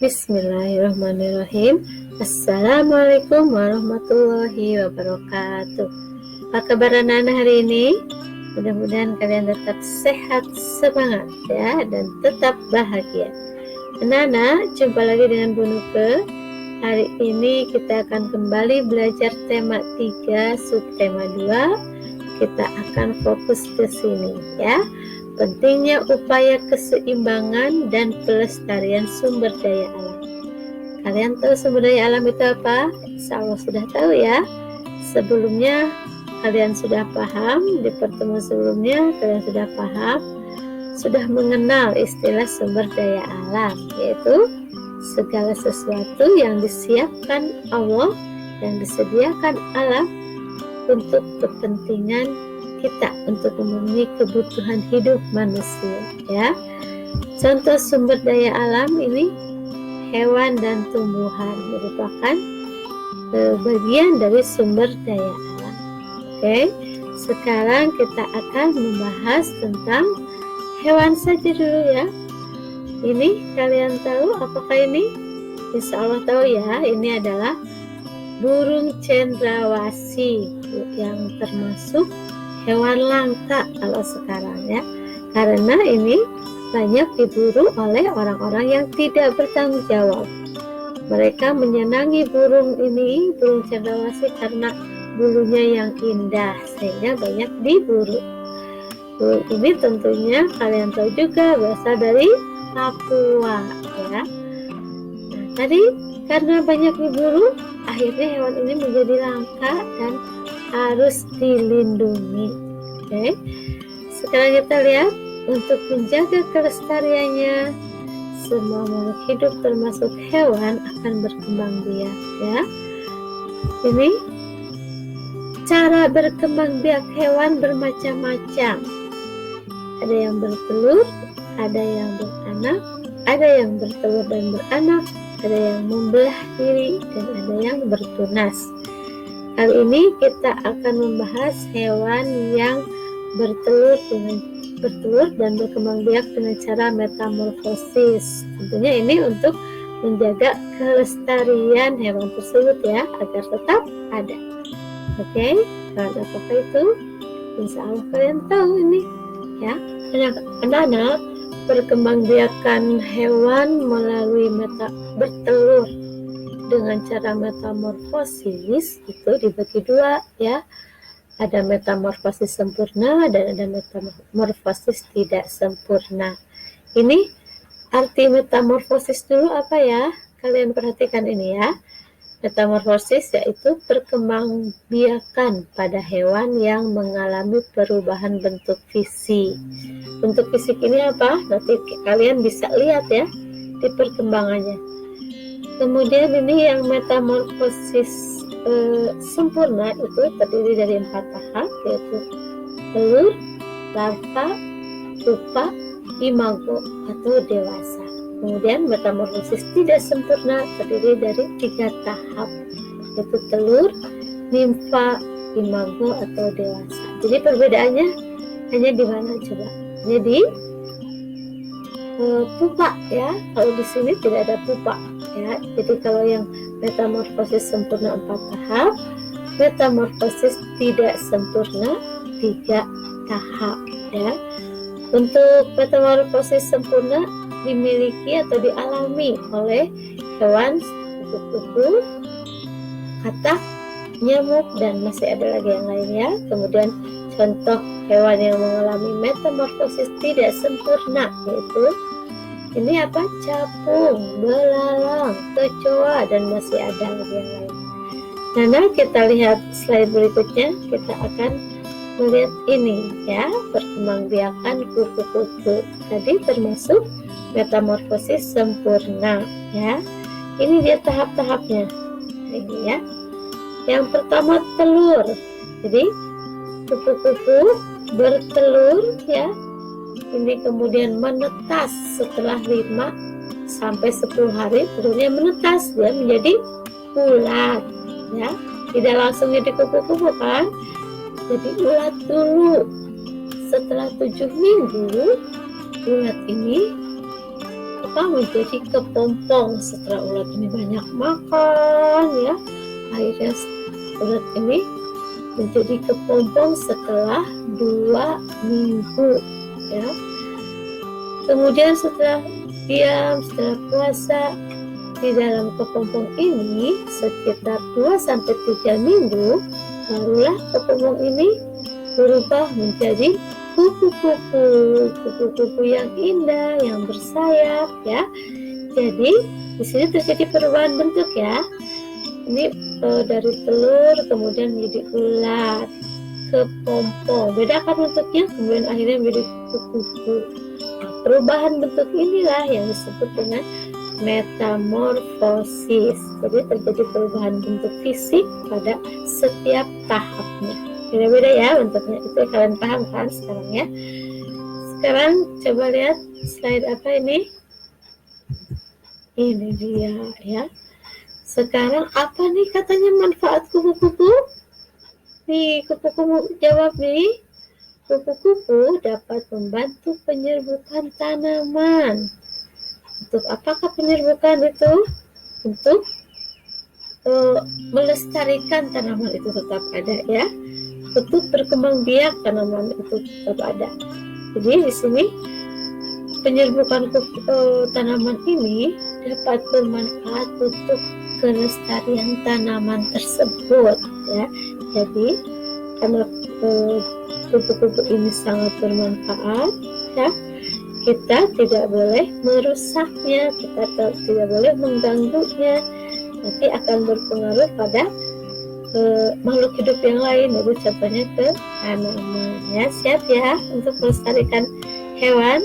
Bismillahirrahmanirrahim. Assalamualaikum warahmatullahi wabarakatuh. Apa kabar anak-anak hari ini? Mudah-mudahan kalian tetap sehat, semangat ya, dan tetap bahagia. Anak-anak, jumpa lagi dengan Bu Nuke. Hari ini kita akan kembali belajar tema 3, subtema 2. Kita akan fokus ke sini ya. Pentingnya upaya keseimbangan dan pelestarian sumber daya alam. Kalian tahu sumber daya alam itu apa? Insya Allah sudah tahu ya. Sebelumnya kalian sudah paham, di pertemuan sebelumnya kalian sudah paham, sudah mengenal istilah sumber daya alam, yaitu segala sesuatu yang disiapkan Allah, yang disediakan alam untuk kepentingan kita, untuk memenuhi kebutuhan hidup manusia ya. Contoh sumber daya alam ini hewan dan tumbuhan merupakan bagian dari sumber daya alam. Oke, sekarang kita akan membahas tentang hewan saja dulu ya. Ini kalian tahu apakah ini? Insya Allah tahu ya, ini adalah burung cendrawasih yang termasuk hewan langka kalau sekarang ya, karena ini banyak diburu oleh orang-orang yang tidak bertanggung jawab. Mereka menyenangi burung ini, burung cendrawasih, karena bulunya yang indah sehingga banyak diburu. Burung ini tentunya kalian tahu juga berasal dari Papua ya. Nah, tadi karena banyak diburu, akhirnya hewan ini menjadi langka dan harus dilindungi. Oke. Sekarang kita lihat, untuk menjaga kelestariannya, semua makhluk hidup termasuk hewan akan berkembang biak ya. Ini cara berkembang biak hewan bermacam-macam. Ada yang bertelur, ada yang beranak, ada yang bertelur dan beranak, ada yang membelah diri, dan ada yang bertunas. Kali ini kita akan membahas hewan yang bertelur dan berkembang biak dengan cara metamorfosis. Tentunya ini untuk menjaga kelestarian hewan tersebut ya, agar tetap ada. Oke, hewan apakah itu? Insya Allah kalian tahu ini ya. Anak-anak, perkembangbiakan hewan melalui bertelur dengan cara metamorfosis itu dibagi dua ya. Ada metamorfosis sempurna dan ada metamorfosis tidak sempurna. Ini arti metamorfosis dulu apa ya? Kalian perhatikan ini ya. Metamorfosis yaitu perkembangbiakan pada hewan yang mengalami perubahan bentuk fisik. Bentuk fisik ini apa? Nanti kalian bisa lihat ya di perkembangannya. Kemudian ini yang metamorfosis sempurna itu terdiri dari 4 tahap, yaitu telur, larva, pupa, imago atau dewasa. Kemudian metamorfosis tidak sempurna terdiri dari 3 tahap, yaitu telur, nimfa, imago atau dewasa. Jadi perbedaannya hanya di mana coba? Jadi pupa ya, kalau di sini tidak ada pupa ya. Jadi kalau yang metamorfosis sempurna 4 tahap, metamorfosis tidak sempurna 3 tahap ya. Untuk metamorfosis sempurna dimiliki atau dialami oleh hewan kupu-kupu, katak, nyamuk, dan masih ada lagi yang lain ya. Kemudian contoh hewan yang mengalami metamorfosis tidak sempurna yaitu ini apa? Capung, belalang, kecoa, dan masih ada lagi yang lain. Nah, kita lihat slide berikutnya. Kita akan melihat ini ya, perkembangbiakan kupu-kupu. Tadi termasuk metamorfosis sempurna ya. Ini dia tahap-tahapnya. Ini ya. Yang pertama telur. Jadi kupu-kupu bertelur ya. Ini kemudian menetas setelah 5 sampai 10 hari, telurnya menetas, dia menjadi ulat ya. Tidak langsung jadi kupu-kupu kan, jadi ulat dulu. Setelah 7 minggu ulat ini menjadi kepompong setelah ulat ini banyak makan ya. Akhirnya ulat ini menjadi kepompong setelah 2 minggu ya. Kemudian setelah puasa di dalam kepompong ini sekitar 2-3 minggu, barulah kepompong ini berubah menjadi kupu-kupu yang indah, yang bersayap ya. Jadi di sini terjadi perubahan bentuk ya. Ini dari telur kemudian menjadi ulat, kepompong, beda kan bentuknya, kemudian akhirnya menjadi kupu-kupu. Nah, perubahan bentuk inilah yang disebut dengan metamorfosis. Jadi terjadi perubahan bentuk fisik pada setiap tahapnya. Beda-beda ya bentuknya, itu kalian paham kan sekarang ya. Sekarang coba lihat slide apa ini. Ini dia ya. Sekarang apa nih katanya manfaat kupu-kupu? Nih kupu-kupu jawab nih. Kupu-kupu dapat membantu penyerbukan tanaman. Untuk apakah penyerbukan itu? Untuk melestarikan tanaman itu tetap ada ya. Untuk berkembang biak tanaman itu tetap ada. Jadi di sini penyerbukan tanaman ini dapat bermanfaat untuk kelestarian tanaman tersebut ya. Jadi karena kupu-kupu ini sangat bermanfaat ya, kita tidak boleh merusaknya, kita tidak boleh mengganggunya, nanti akan berpengaruh pada makhluk hidup yang lain, yaitu contohnya ke tanaman ya. Siap ya untuk melestarikan hewan.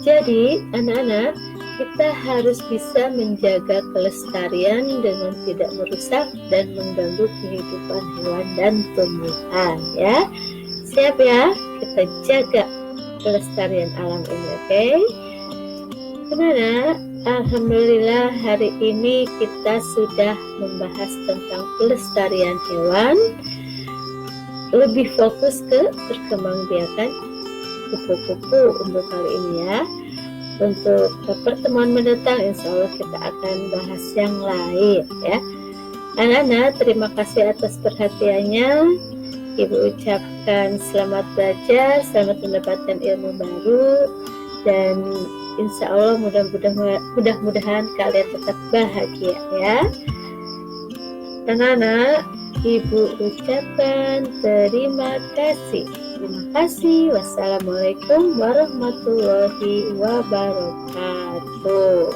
Jadi anak-anak, kita harus bisa menjaga kelestarian dengan tidak merusak dan mengganggu kehidupan hewan dan tumbuhan ya. Siap ya, kita jaga kelestarian alam ini, oke? Anak-anak, alhamdulillah hari ini kita sudah membahas tentang pelestarian hewan, lebih fokus ke perkembangbiakan kupu-kupu untuk kali ini ya. Untuk pertemuan mendatang insya Allah kita akan bahas yang lain ya. Anak-anak, terima kasih atas perhatiannya. Ibu ucapkan selamat belajar, selamat mendapatkan ilmu baru, dan insya Allah mudah-mudahan kalian tetap bahagia ya. Anak-anak, Ibu ucapkan terima kasih. Terima kasih. Wassalamualaikum warahmatullahi wabarakatuh.